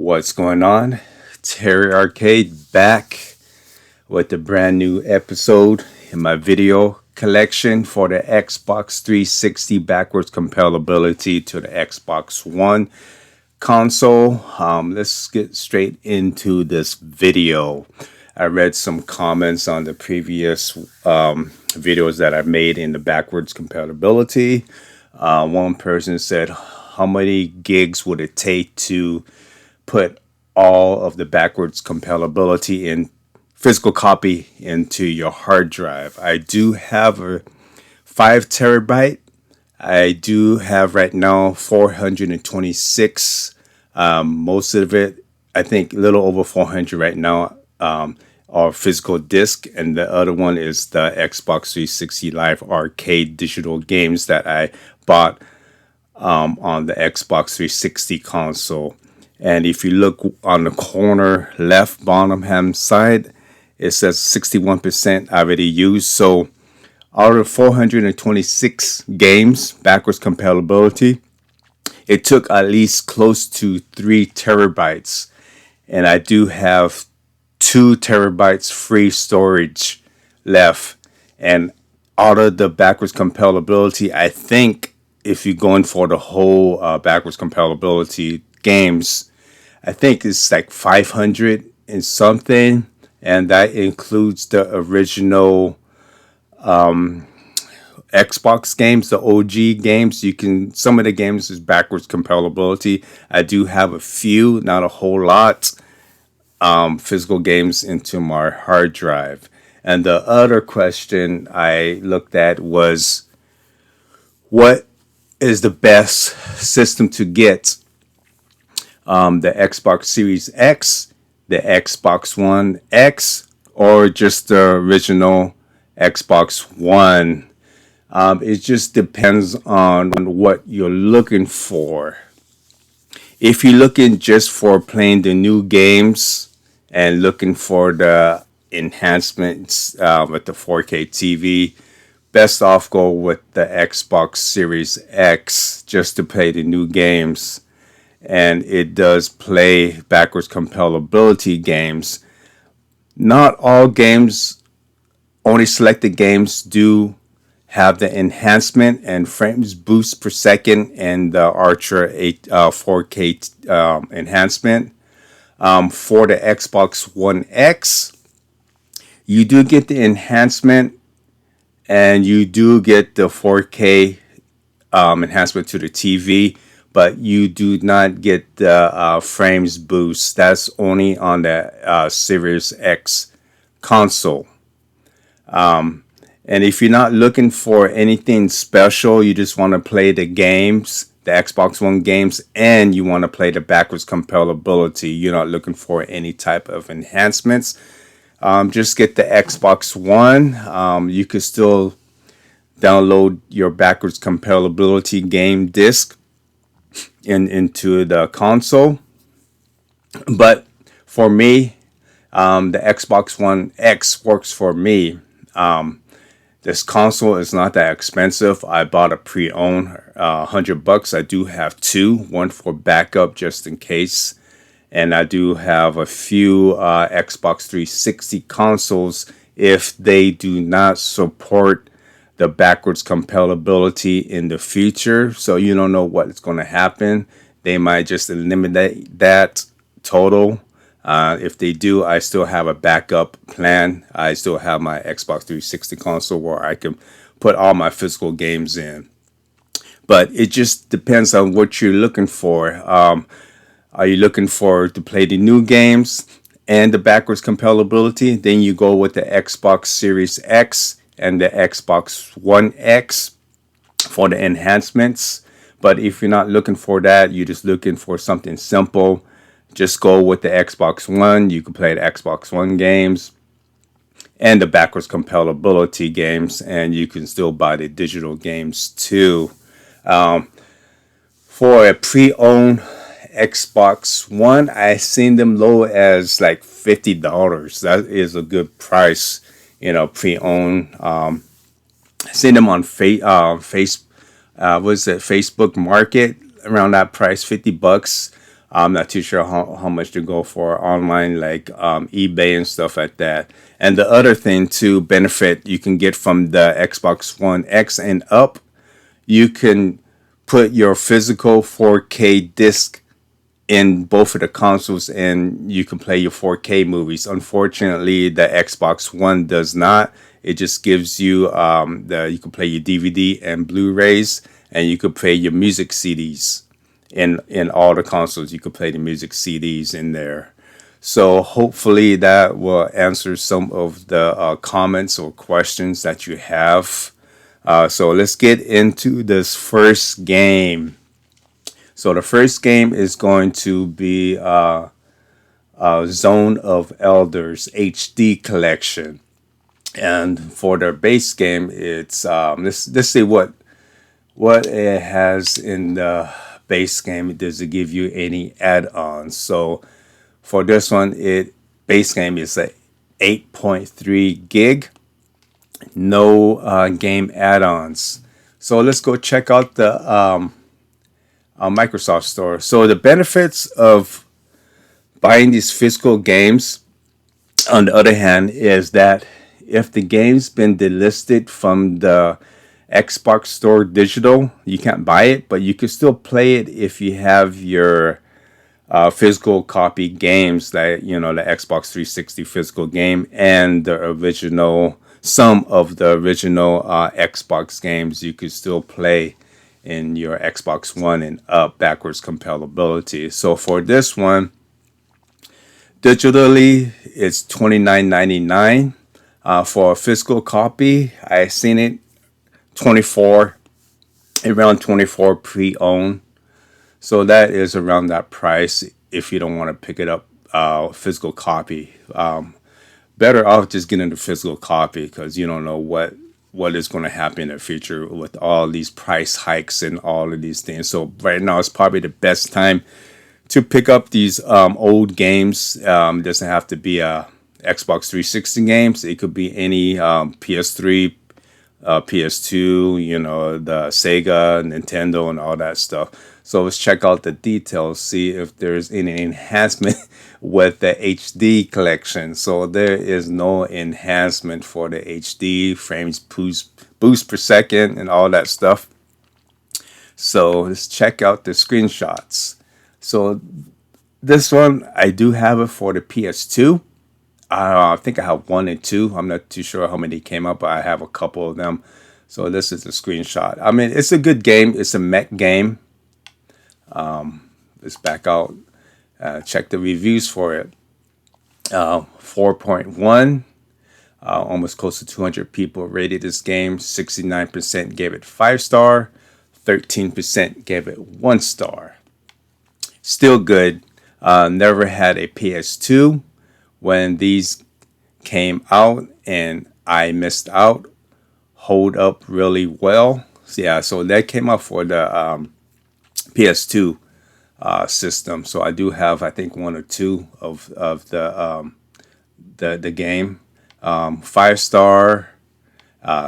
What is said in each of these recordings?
What's going on? Terry Arcade back with a brand new episode in my video collection for the Xbox 360 backwards compatibility to the Xbox One console. Let's get straight into this video. I read some comments on the previous videos that I made in the backwards compatibility. One person said, how many gigs would it take to put all of the backwards compatibility in physical copy into your hard drive? I do have a 5 terabyte. I do have right now 426. Most of it, I think a little over 400 right now, are physical disc, and the other one is the Xbox 360 Live Arcade digital games that I bought on the Xbox 360 console. And if you look on the corner left bottom hand side, it says 61% already used. So out of 426 games backwards compatibility, it took at least close to 3 terabytes. And I do have 2 terabytes free storage left. And out of the backwards compatibility, I think if you're going for the whole backwards compatibility games, I think it's like 500 and something, and that includes the original Xbox games, the OG games. Some of the games is backwards compatibility. I do have a few, not a whole lot, physical games into my hard drive. And the other question I looked at was, what is the best system to get? The Xbox Series X, the Xbox One X, or just the original Xbox One. It just depends on what you're looking for. If you're looking just for playing the new games and looking for the enhancements with the 4K TV, best off go with the Xbox Series X just to play the new games. And it does play backwards compatibility games. Not all games, only selected games do have the enhancement and frames boost per second and the Ultra 4K enhancement. For the Xbox One X, you do get the enhancement and you do get the 4K enhancement to the TV, but you do not get the frames boost. That's only on the Series X console. And if you're not looking for anything special, you just want to play the games, the Xbox One games, and you want to play the backwards compatibility, you're not looking for any type of enhancements, just get the Xbox One. You could still download your backwards compatibility game disc into the console. But for me, the Xbox One X works for me. This console is not that expensive. I bought a pre-owned, $100. I do have 2, one for backup just in case. And I do have a few Xbox 360 consoles if they do not support the backwards compatibility in the future. So you don't know what's going to happen. They might just eliminate that total. If they do, I still have a backup plan. I still have my Xbox 360 console where I can put all my physical games in. But it just depends on what you're looking for. Are you looking for to play the new games and the backwards compatibility? Then you go with the Xbox Series X and the Xbox One X for the enhancements. But if you're not looking for that, you're just looking for something simple, just go with the Xbox One. You can play the Xbox One games and the backwards compatibility games, and you can still buy the digital games too. For a pre-owned Xbox One, I seen them low as like $50. That is a good price, pre-owned. I seen them on Facebook Market around that price, $50. I'm not too sure how much to go for online, like eBay and stuff like that. And the other thing to benefit you can get from the Xbox One X and up, you can put your physical 4K disc in both of the consoles and you can play your 4K movies. Unfortunately, the Xbox One does not. It just gives you you can play your DVD and Blu-rays, and you can play your music CDs in all the consoles. You could play the music CDs in there. So hopefully that will answer some of the comments or questions that you have. So let's get into this first game. So the first game is going to be Zone of Elders HD collection, and for their base game, it's let's see what it has in the base game. Does it give you any add-ons? So for this one, it base game is a 8.3 gig, no game add-ons. So let's go check out the Microsoft Store. So the benefits of buying these physical games, on the other hand, is that if the game's been delisted from the Xbox Store digital, you can't buy it, but you can still play it if you have your physical copy games, like the Xbox 360 physical game and the original, some of the original Xbox games you could still play in your Xbox One and up backwards compatibility. So for this one, digitally it's $29.99. For a physical copy, I seen it 24, around 24 pre-owned. So that is around that price if you don't want to pick it up physical copy. Better off just getting the physical copy because you don't know what is going to happen in the future with all these price hikes and all of these things. So right now it's probably the best time to pick up these old games. It doesn't have to be a Xbox 360 games. It could be any PS3, PS2, the Sega, Nintendo, and all that stuff. So let's check out the details, see if there's any enhancement with the HD collection. So there is no enhancement for the HD frames boost per second and all that stuff. So let's check out the screenshots. So this one, I do have it for the PS2. I think I have 1 and 2. I'm not too sure how many came up, but I have a couple of them. So this is a screenshot. I mean, it's a good game. It's a mech game. Let's back out. Check the reviews for it. 4.1. Almost close to 200 people rated this game. 69% gave it 5-star. 13% gave it 1-star. Still good. Never had a PS2 when these came out, and I missed out. Hold up really well. Yeah, so that came out for the PS2 system. So I do have, I think, 1 or 2 of the game. 5-star,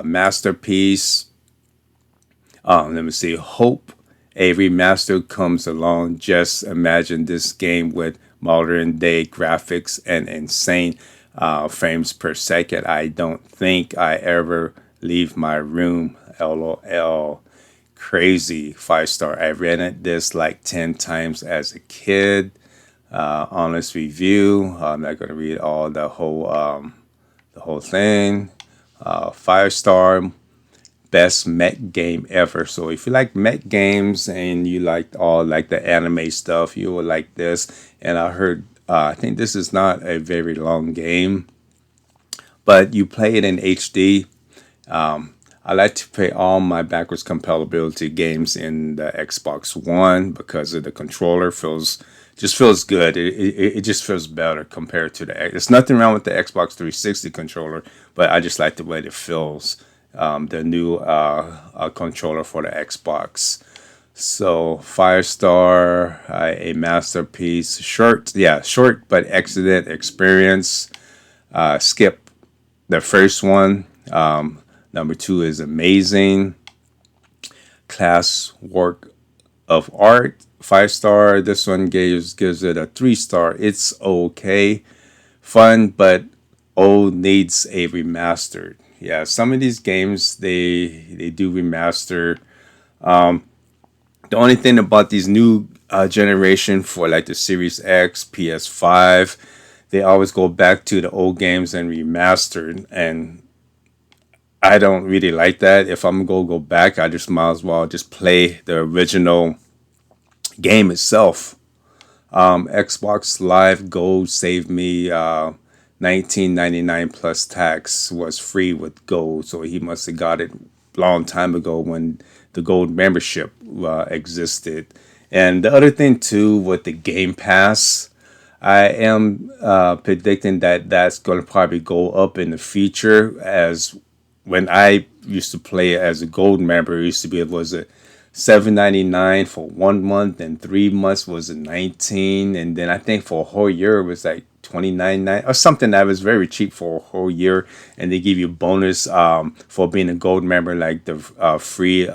masterpiece. Let me see. Hope a remaster comes along. Just imagine this game with modern day graphics and insane frames per second. I don't think I ever leave my room. LOL. Crazy. 5-star. I rented this like 10 times as a kid. Honest review. I'm not gonna read all the whole thing. 5-star. Best mech game ever. So if you like mech games and you like all like the anime stuff, you will like this. And I heard, I think this is not a very long game, but you play it in HD. I like to play all my backwards compatibility games in the Xbox One because of the controller. Just feels good. It just feels better compared to there's nothing wrong with the Xbox 360 controller, but I just like the way it feels. The new controller for the Xbox. So 5-star, a masterpiece. Short but excellent experience. Skip the first one. Number 2 is amazing. Class work of art, 5 star. This one gives it a 3 star. It's okay, fun, but old needs a remastered. Yeah, some of these games they do remaster. The only thing about these new generation for like the Series X, PS5, they always go back to the old games and remastered, and I don't really like that. If I'm gonna go back, I just might as well just play the original game itself. Xbox Live Gold saved me 19.99 plus tax was free with Gold, so he must have got it a long time ago when the Gold membership existed. And the other thing too with the Game Pass, I am predicting that that's going to probably go up in the future. As when I used to play as a gold member, it used to be, it was a 7.99 for 1 month, and 3 months was a 19, and then I think for a whole year it was like 29 or something. That was very cheap for a whole year, and they give you bonus for being a gold member, like the free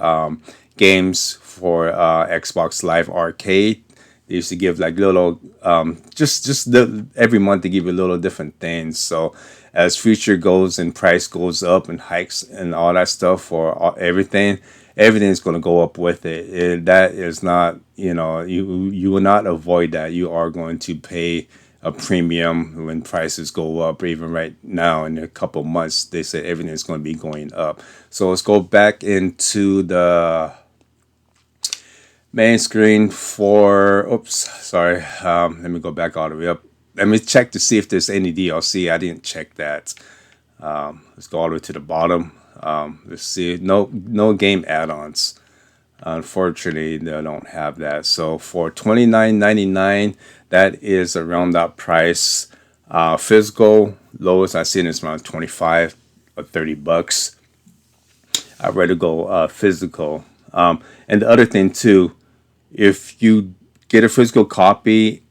games for Xbox Live Arcade. They used to give like little, every month they give you little different things. So as future goes and price goes up and hikes and all that stuff for everything, everything's going to go up with it. That is not, you will not avoid that. You are going to pay a premium when prices go up. Even right now, in a couple months, they said everything's going to be going up. So let's go back into the main screen for, oops, sorry. Let me go back all the way up. Let me check to see if there's any DLC. I didn't check that. Let's go all the way to the bottom. Let's see. No game add-ons. Unfortunately, they don't have that. So for $29.99, that is around that price. Physical lowest I've seen is around 25 or $30. I'd rather go physical. And the other thing too, if you get a physical copy,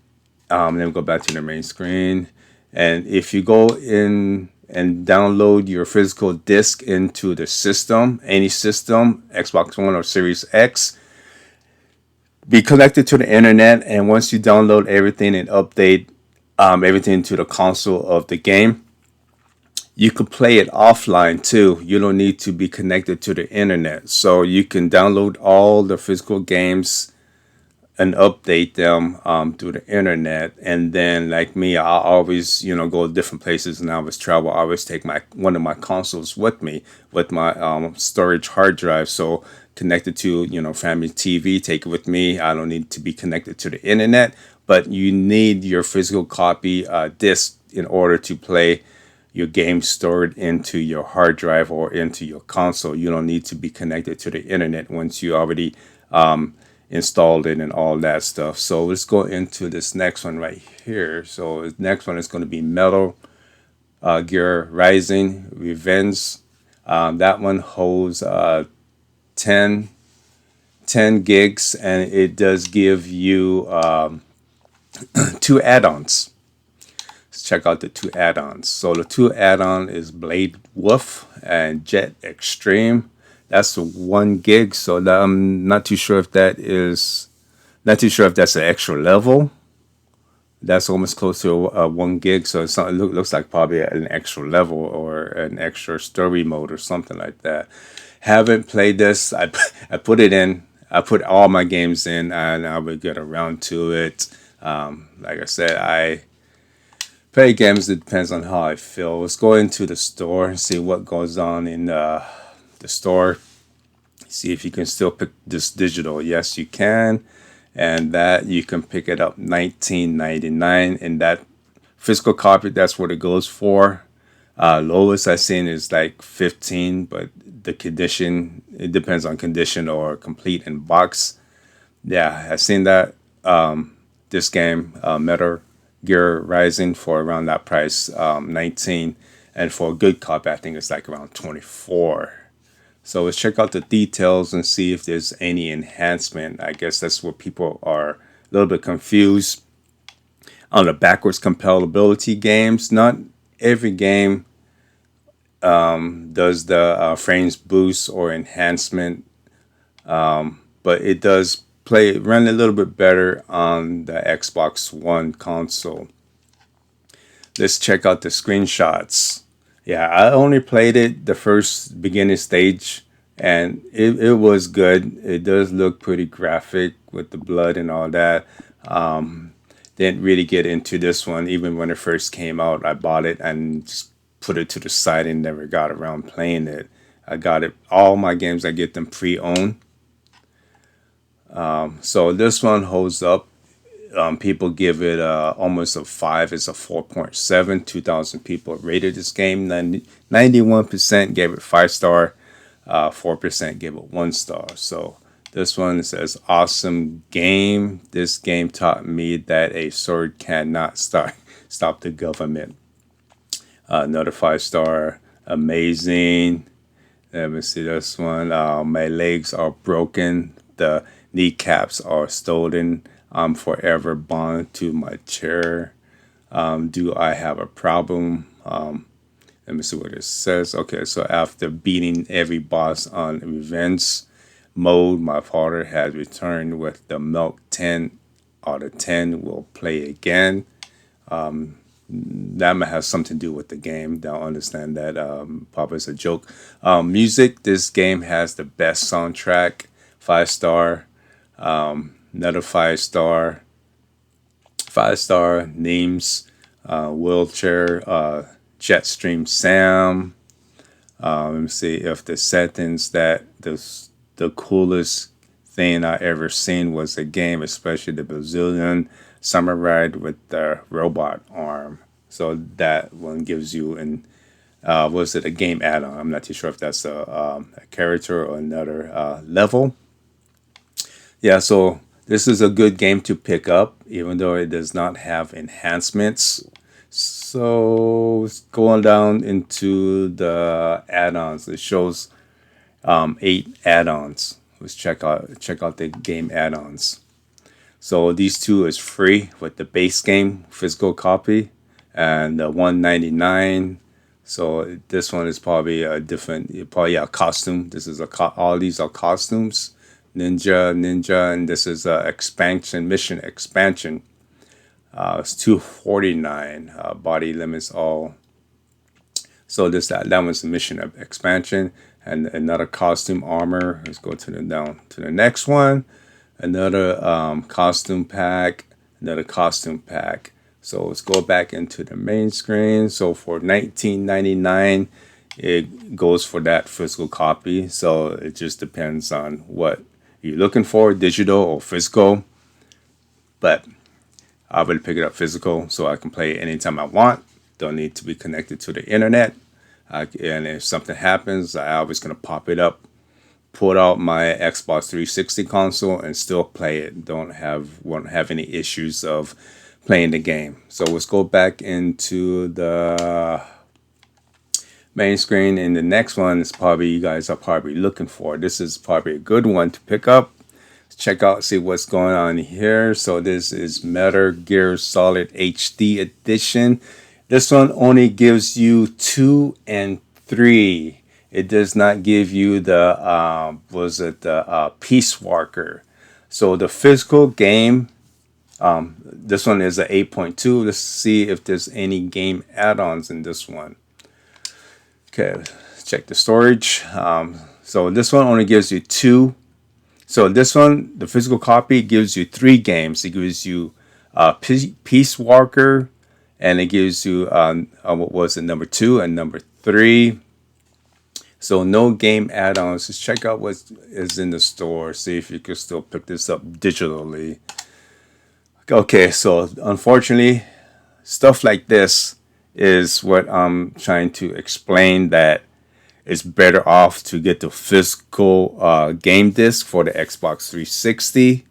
let me go back to the main screen. And if you go in and download your physical disc into the system, any system, Xbox One or Series X, be connected to the internet. And once you download everything and update everything to the console of the game, you can play it offline too. You don't need to be connected to the internet. So you can download all the physical games and update them through the internet. And then, like me, I always, go to different places, and I always travel. I always take one of my consoles with me, with my storage hard drive. So connected to, family TV, take it with me. I don't need to be connected to the internet, but you need your physical copy disc in order to play your game stored into your hard drive or into your console. You don't need to be connected to the internet once you already installed it and all that stuff. So let's go into this next one right here. So the next one is going to be Metal Gear Rising Revenge. That one holds 10 gigs, and it does give you 2 add-ons. Let's check out the 2 add-ons. So the 2 add-on is Blade Wolf and Jet Extreme. That's 1 gig. So that, I'm not too sure if that's an extra level. That's almost close to 1 gig. So it looks like probably an extra level or an extra story mode or something like that. Haven't played this. I put it in. I put all my games in, and I would get around to it. Like I said, I play games. It depends on how I feel. Let's go into the store and see what goes on in the store. See if you can still pick this digital. Yes, you can. And that you can pick it up $19.99. And that physical copy, that's what it goes for. Lowest I've seen is like 15, but the condition, it depends on condition or complete in box. Yeah, I've seen that. This game, Metal Gear Rising, for around that price, 19. And for a good copy, I think it's like around 24. So let's check out the details and see if there's any enhancement. I guess that's where people are a little bit confused on the backwards compatibility games. Not every game does the frames boost or enhancement, but it does run a little bit better on the Xbox One console. Let's check out the screenshots. Yeah, I only played it the first beginning stage, and it was good. It does look pretty graphic with the blood and all that. Didn't really get into this one. Even when it first came out, I bought it and just put it to the side and never got around playing it. I got it. All my games, I get them pre-owned. So this one holds up. People give it almost a 5. It's a 4.7. 2,000 people rated this game. 91% gave it 5 star. 4% gave it 1 star. So this one says, awesome game. This game taught me that a sword cannot stop the government. Another 5 star. Amazing. Let me see this one. My legs are broken. The kneecaps are stolen. I'm forever bound to my chair. Do I have a problem? Let me see what it says. Okay, so after beating every boss on revenge mode, my father has returned with the milk. 10 out of 10 will play again. That might have something to do with the game. Don't understand that. Probably it's a joke. Music. This game has the best soundtrack. 5 star. Another 5 star. 5 star names. Wheelchair. Jetstream Sam. Let me see if the sentence that the coolest thing I ever seen was the game, especially the Brazilian summer ride with the robot arm. So that one gives you an was it a game add-on? I'm not too sure if that's a character or another level. Yeah, so this is a good game to pick up, even though it does not have enhancements. So going down into the add-ons, it shows 8 add-ons. Let's check out the game add-ons. So these two is free with the base game physical copy and the 199. So this one is probably a different, probably a costume. This is all these are costumes. Ninja, and this is a mission expansion. It's 249. Body limits all. So that one's the mission of expansion, and another costume armor. Let's go down to the next one. Another costume pack. Another costume pack. So let's go back into the main screen. So for $19.99, it goes for that physical copy. So it just depends on what you're looking for, digital or physical. But I will pick it up physical so I can play it anytime I want. Don't need to be connected to the internet. And if something happens, I always gonna pop it up, pull out my Xbox 360 console, and still play it. Won't have any issues of playing the game. So let's go back into the main screen, and the next one is probably you guys are probably looking for. This is probably a good one to pick up. Check out, see what's going on here. So this is Metal Gear Solid HD Edition. This one only gives you 2 and 3. It does not give you the Peace Walker. So the physical game, this one is a 8.2. Let's see if there's any game add-ons in this one. Okay, let's check the storage. So this one only gives you 2. So this one, the physical copy, gives you 3 games. It gives you Peace Walker, and it gives you what was it, number 2 and number 3. So no game add-ons. Just check out what is in the store. See if you can still pick this up digitally. Okay, so unfortunately, stuff like this is what I'm trying to explain, that it's better off to get the physical game disc for the Xbox 360.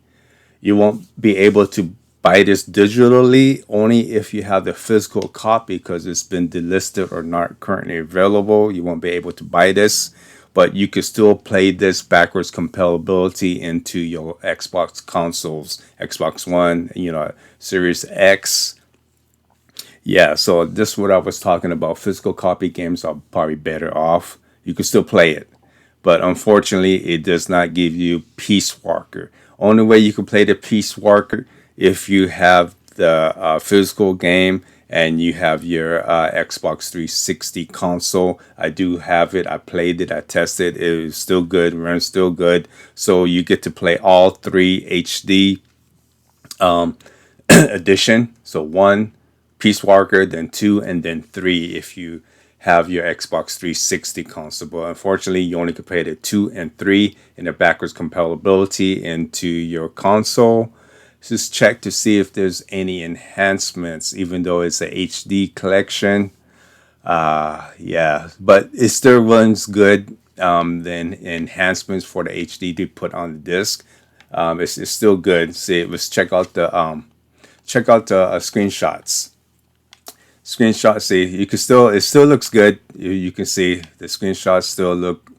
You won't be able to buy this digitally only if you have the physical copy, because it's been delisted or not currently available. You won't be able to buy this, but you can still play this backwards compatibility into your Xbox consoles, Xbox One, Series X. Yeah, so this is what I was talking about. Physical copy games are probably better off. You can still play it, but unfortunately, it does not give you Peace Walker. Only way you can play the Peace Walker if you have the physical game and you have your Xbox 360 console. I do have it. I played it. I tested. It was still good. Runs still good. So you get to play all three HD edition. So one, Peace Walker, then two, and then three if you have your Xbox 360 console. But unfortunately, you only can play the two and three in the backwards compatibility into your console. Just check to see if there's any enhancements, even though it's a HD collection. Yeah, but it still runs good. Then enhancements for the HD to put on the disc, it's still good. See, let's check out the screenshots. Screenshots. See, you can still it still looks good. You can see the screenshots still look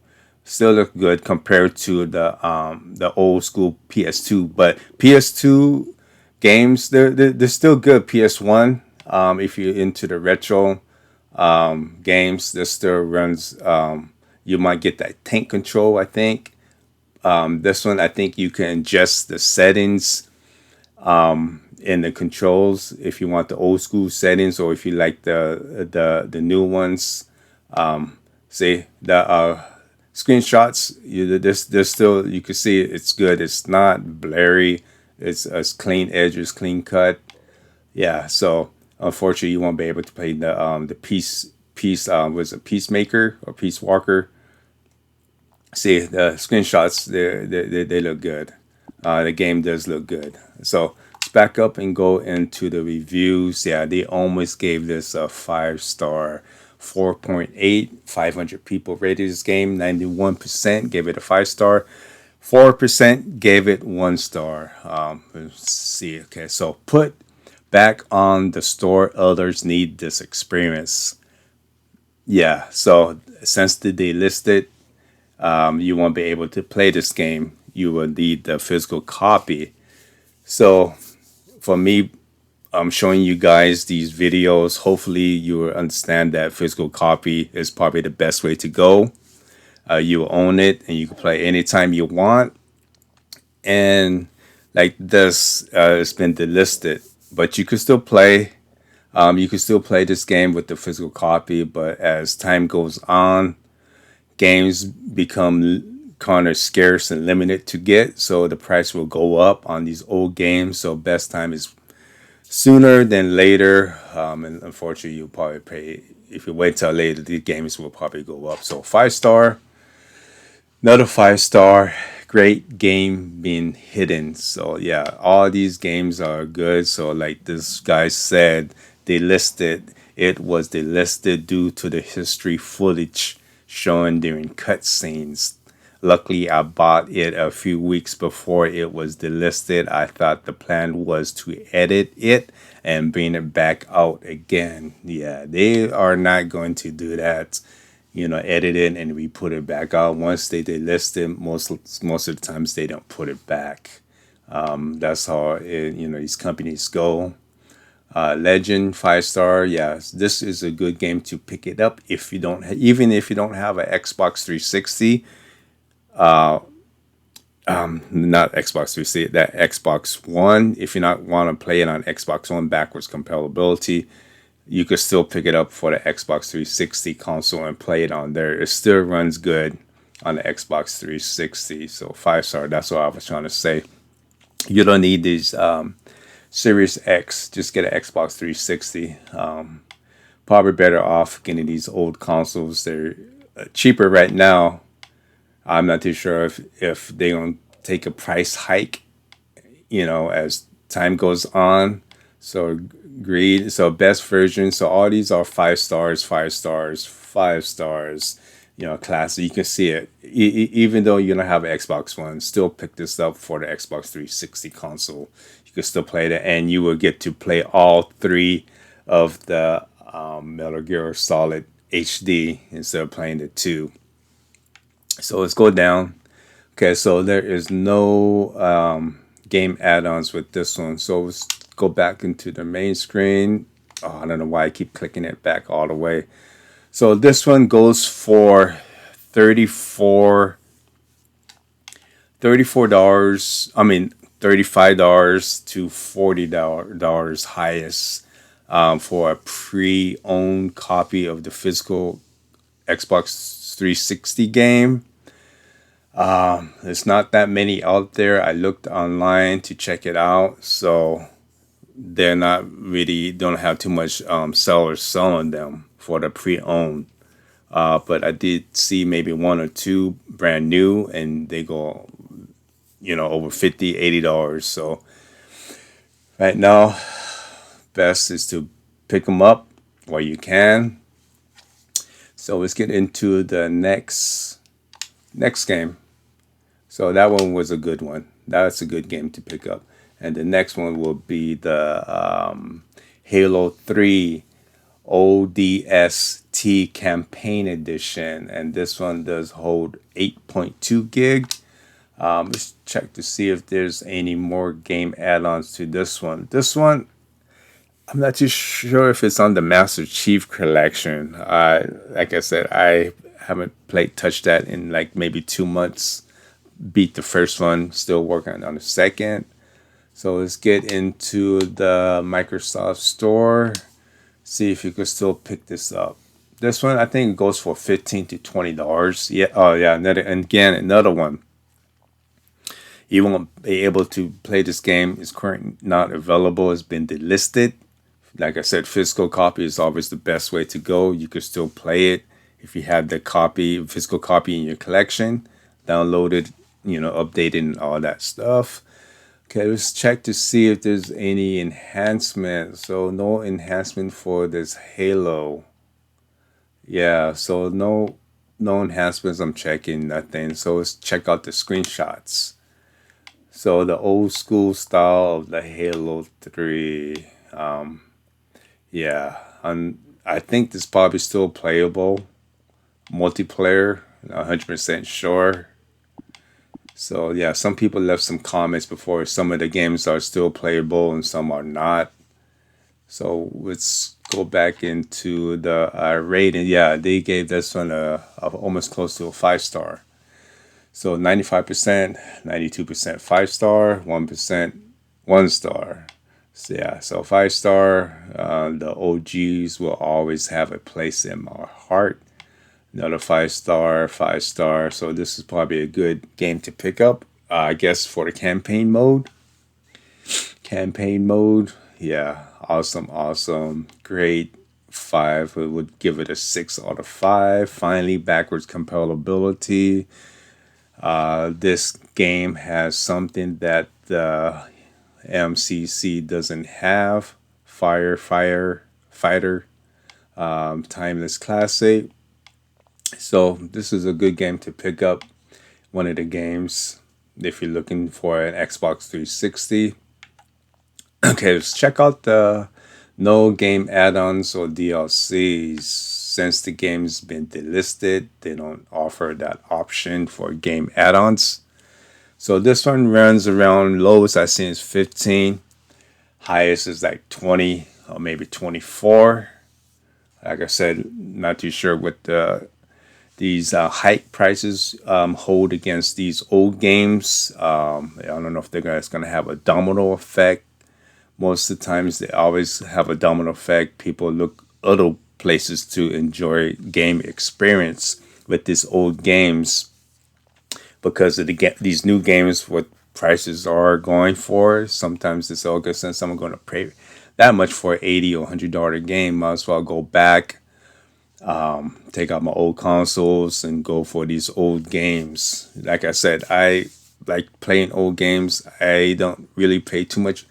good compared to the old school PS2. But PS2 games they're still good. PS1, if you're into the retro games, this still runs. You might get that tank control. I think this one, I think you can adjust the settings in the controls if you want the old school settings or if you like the new ones. See the screenshots. There's still you can see it's good. It's not blurry. It's clean edges, clean cut. Yeah. So unfortunately, you won't be able to play the peace was a peacemaker or peace walker. See the screenshots. They look good. The game does look good. So let's back up and go into the reviews. Yeah, they almost gave this a 5-star, 4.8. 500 people rated this game. 91% gave it a 5-star. 4% gave it 1 star. Let's see. Okay, so put back on the store. Others need this experience. Yeah, so since they delisted, you won't be able to play this game. You will need the physical copy. So for me, I'm showing you guys these videos. Hopefully you will understand that physical copy is probably the best way to go. You own it and you can play anytime you want. And like this, it's been delisted, but you can still play. You can still play this game with the physical copy, but as time goes on, games become kind of scarce and limited to get, so the price will go up on these old games. So best time is sooner than later. And unfortunately, you'll probably pay if you wait till later. The games will probably go up. So 5-star, another 5-star. Great game being hidden. So yeah, all these games are good. So like this guy said, they listed it was delisted due to the history footage shown during cutscenes. Luckily, I bought it a few weeks before it was delisted. I thought the plan was to edit it and bring it back out again. Yeah, they are not going to do that. Edit it and we put it back out. Once they delist it, most of the times they don't put it back. That's how these companies go. Legend 5-star. Yeah, this is a good game to pick it up if you don't, even if you don't have an Xbox 360. Not Xbox 360, that Xbox One. If you not want to play it on Xbox One backwards compatibility, you could still pick it up for the Xbox 360 console and play it on there. It still runs good on the Xbox 360. So 5-star. That's what I was trying to say. You don't need these Series X. Just get an Xbox 360. Probably better off getting these old consoles. They're cheaper right now. I'm not too sure if they're gonna take a price hike, as time goes on. So agreed. So best version. So all these are 5 stars, 5 stars, 5 stars. Classic. You can see it. Even though you don't have an Xbox One, still pick this up for the Xbox 360 console. You can still play that, and you will get to play all three of the Metal Gear Solid HD instead of playing the two. So let's go down. Okay, so there is no game add-ons with this one. So let's go back into the main screen. Oh, I don't know why I keep clicking it back all the way. So this one goes for 34 $34. I mean, $35 to $40 highest for a pre-owned copy of the physical Xbox 360 game. There's not that many out there. I looked online to check it out, so they're not really don't have too much sellers selling them for the pre-owned. But I did see maybe one or two brand new, and they go, over 50, $80. So right now, best is to pick them up while you can. So let's get into the next game. So that one was a good one. That's a good game to pick up. And the next one will be the Halo 3 ODST Campaign Edition. And this one does hold 8.2 gig. Let's check to see if there's any more game add-ons to this one. This one, I'm not too sure if it's on the Master Chief Collection. Like I said, I haven't touched that in like maybe 2 months. Beat the first one, still working on the second. So let's get into the Microsoft Store. See if you could still pick this up. This one I think it goes for $15 to $20. Yeah. Oh yeah. Another one. You won't be able to play this game. It's currently not available. It's been delisted. Like I said, physical copy is always the best way to go. You can still play it if you have the physical copy in your collection. Download it, update it and all that stuff. Okay, let's check to see if there's any enhancement. So no enhancement for this Halo. Yeah, so no enhancements. I'm checking nothing. So let's check out the screenshots. So the old school style of the Halo 3. Yeah, I think this probably still playable. Multiplayer, 100% sure. So yeah, some people left some comments before. Some of the games are still playable and some are not. So let's go back into the rating. Yeah, they gave this one a almost close to a 5 star. So 95%, 92% 5 star, 1% 1 star. So yeah, so 5 star. The OGs will always have a place in my heart. Another 5 star, 5 star. So this is probably a good game to pick up. I guess for the campaign mode. Campaign mode, yeah, awesome, awesome, great. 5, we would give it a 6 out of 5. Finally, backwards compatibility. This game has something that the MCC doesn't have. Fighter, Timeless Classic. So this is a good game to pick up. One of the games if you're looking for an Xbox 360. Okay, let's check out the no game add-ons or DLCs. Since the game's been delisted, they don't offer that option for game add-ons. So this one runs around, lowest I've seen is 15. Highest is like 20 or maybe 24. Like I said, not too sure what these hike prices hold against these old games. I don't know if they're going to have a domino effect. Most of the times they always have a domino effect. People look other places to enjoy game experience with these old games because of these new games, what prices are going for. Sometimes it's okay, since I'm going to pay that much for an $80 or $100 game, might as well go back, take out my old consoles and go for these old games. Like I said, I like playing old games. I don't really pay too much.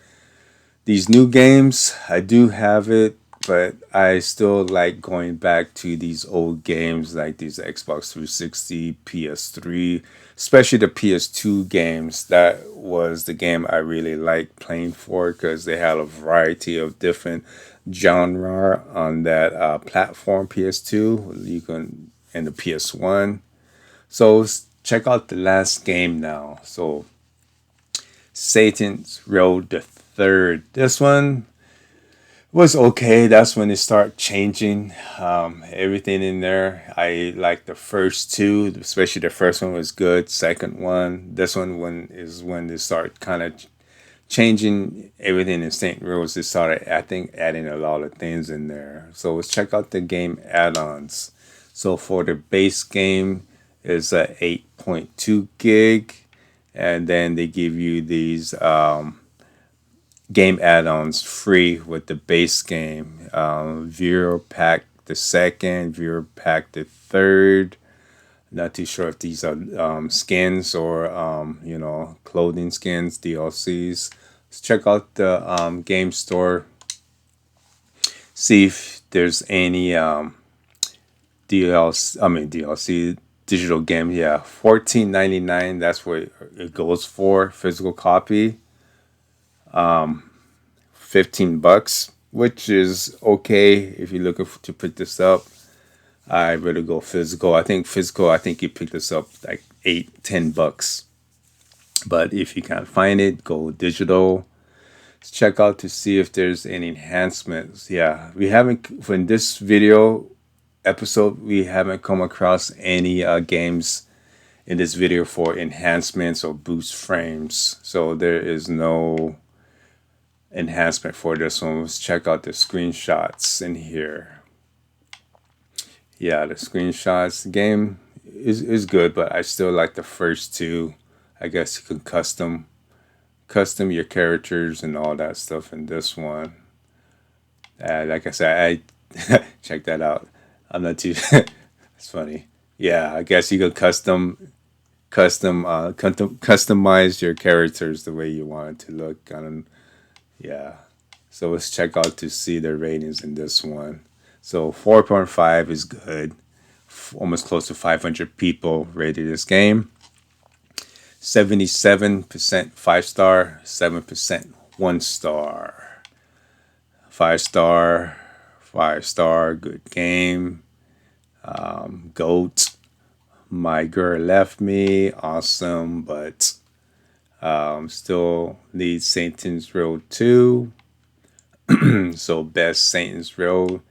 These new games, I do have it, but I still like going back to these old games like these Xbox 360, PS3, especially the PS2 games. That was the game I really liked playing for because they had a variety of different genre on that platform PS2. You can and the PS1. So check out the last game now. So Satan's Road the Third. This one was okay. That's when they start changing everything in there. I like the first two, especially the first one was good. Second one, this one when is when they start kind of changing everything in St. Rose. They started, I think, adding a lot of things in there. So let's check out the game add-ons. So for the base game is a 8.2 gig, and then they give you these game add-ons free with the base game. Viewer Pack the second, Viewer Pack the third. Not too sure if these are skins or clothing skins, DLCs. Let's check out the game store. See if there's any DLC. I mean DLC digital game. Yeah, 14.99. That's what it goes for. Physical copy. 15 bucks, which is okay if you're looking to pick this up. I rather go physical. I think physical. I think you pick this up like 8, 10 bucks. But if you can't find it, go digital. Let's check out to see if there's any enhancements. Yeah, we haven't for in this video episode. We haven't come across any games in this video for enhancements or boost frames. So there is no enhancement for this one. Let's check out the screenshots in here. Yeah, the screenshots. The game is good, but I still like the first two. I guess you can custom your characters and all that stuff in this one. Like I said, I check that out. I'm not too. It's funny. Yeah, I guess you can customize your characters the way you want it to look. Yeah. So let's check out to see the ratings in this one. So 4.5 is good. Almost close to 500 people rated this game. 77% 5 star, 7% 1 star. 5 star, 5 star, good game. GOAT, my girl left me, awesome, but still need Satan's Row 2. So best Satan's Row.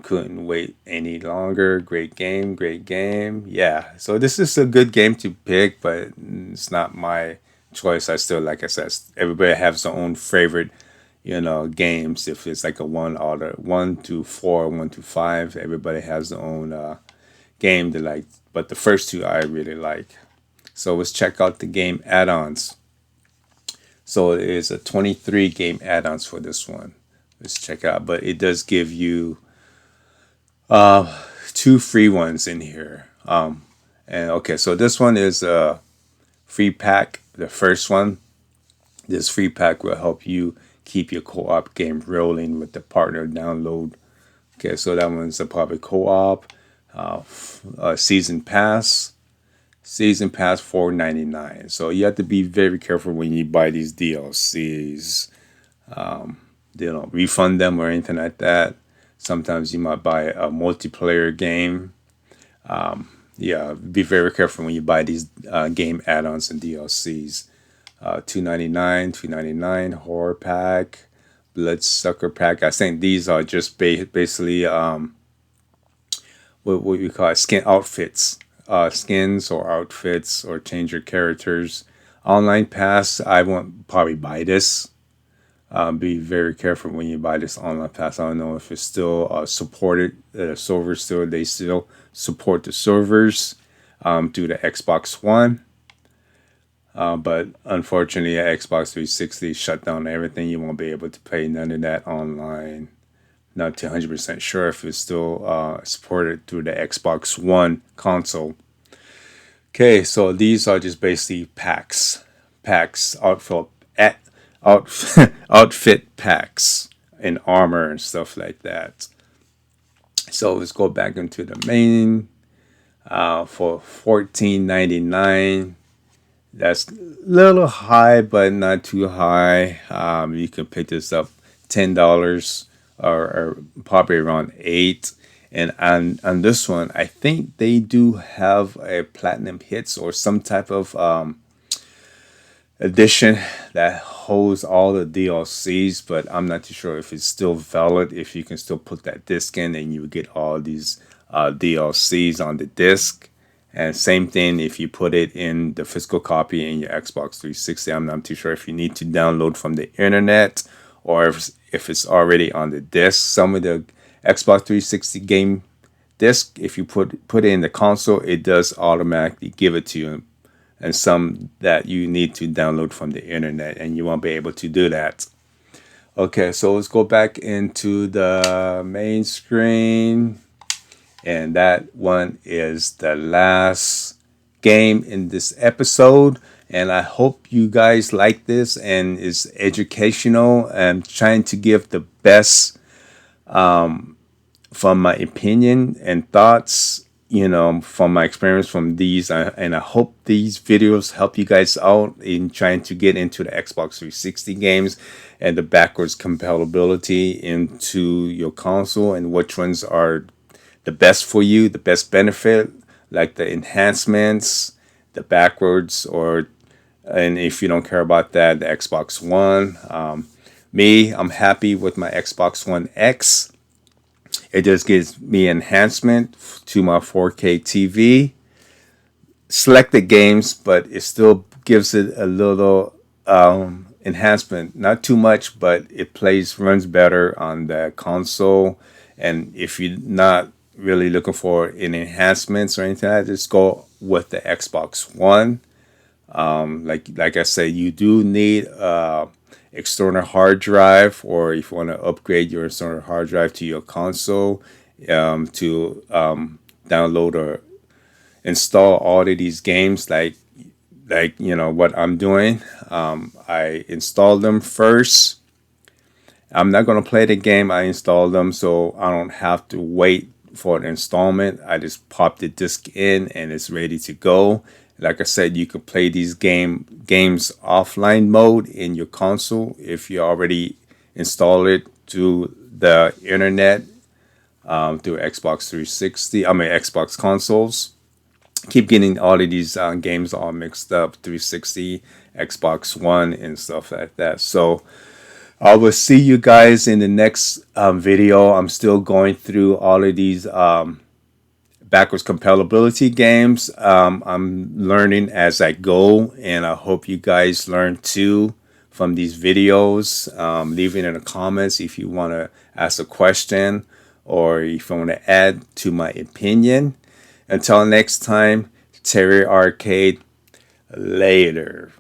Couldn't wait any longer. Great game, great game. Yeah, so this is a good game to pick, but it's not my choice. I still, like I said, everybody has their own favorite, games. If it's like a 1 to 4, 1 to 5, everybody has their own game they like. But the first two I really like. So let's check out the game add-ons. So it is a 23 game add-ons for this one. Let's check out. But it does give you two free ones in here. And okay, so this one is a free pack. The first one, this free pack will help you keep your co-op game rolling with the partner download. Okay, so that one's a public co-op. Season pass. Season pass $4.99. So you have to be very careful when you buy these DLCs. They don't refund them or anything like that. Sometimes you might buy a multiplayer game. Yeah, be very careful when you buy these game add-ons and DLCs. $2.99 horror pack, bloodsucker pack. I think these are just basically what we call it, skin outfits, skins or outfits, or change your characters. Online pass, I won't probably buy this. Be very careful when you buy this online pass. I don't know if it's still supported. The servers they still support the servers through the Xbox One. But unfortunately, Xbox 360 shut down everything. You won't be able to play none of that online. Not 100% sure if it's still supported through the Xbox One console. Okay, so these are just basically packs, outfit packs and armor and stuff like that. So let's go back into the main for $14.99. That's a little high, but not too high. You can pick this up $10 or probably around 8. And on this one, I think they do have a platinum hits or some type of edition that holds all the DLCs, but I'm not too sure if it's still valid, if you can still put that disc in and you get all these DLCs on the disc. And same thing if you put it in the physical copy in your Xbox 360. I'm not too sure if you need to download from the internet or if it's already on the disc. Some of the Xbox 360 game disc, if you put it in the console, it does automatically give it to you, and some that you need to download from the internet, and you won't be able to do that. Okay, so let's go back into the main screen, and that one is the last game in this episode. And I hope you guys like this and it's educational. I'm trying to give the best from my opinion and thoughts, from my experience from these. And I hope these videos help you guys out in trying to get into the Xbox 360 games and the backwards compatibility into your console and which ones are the best for you, the best benefit, like the enhancements, the backwards, and if you don't care about that, the Xbox One. I'm happy with my Xbox One X. It just gives me enhancement to my 4K TV. Selected games, but it still gives it a little enhancement. Not too much, but it runs better on the console. And if you're not really looking for any enhancements or anything like that, just go with the Xbox One. Like I said, you do need external hard drive, or if you want to upgrade your external hard drive to your console to download or install all of these games, like what I'm doing. I installed them first. I'm not going to play the game. I installed them so I don't have to wait for an installment. I just pop the disc in and it's ready to go. Like I said, you can play these games offline mode in your console if you already install it to the internet through Xbox 360. I mean Xbox consoles. Keep getting all of these games all mixed up. 360, Xbox One, and stuff like that. So I will see you guys in the next video. I'm still going through all of these backwards compatibility games. I'm learning as I go, and I hope you guys learn too from these videos. Leave it in the comments if you want to ask a question or if you want to add to my opinion. Until next time, Terry Arcade, later.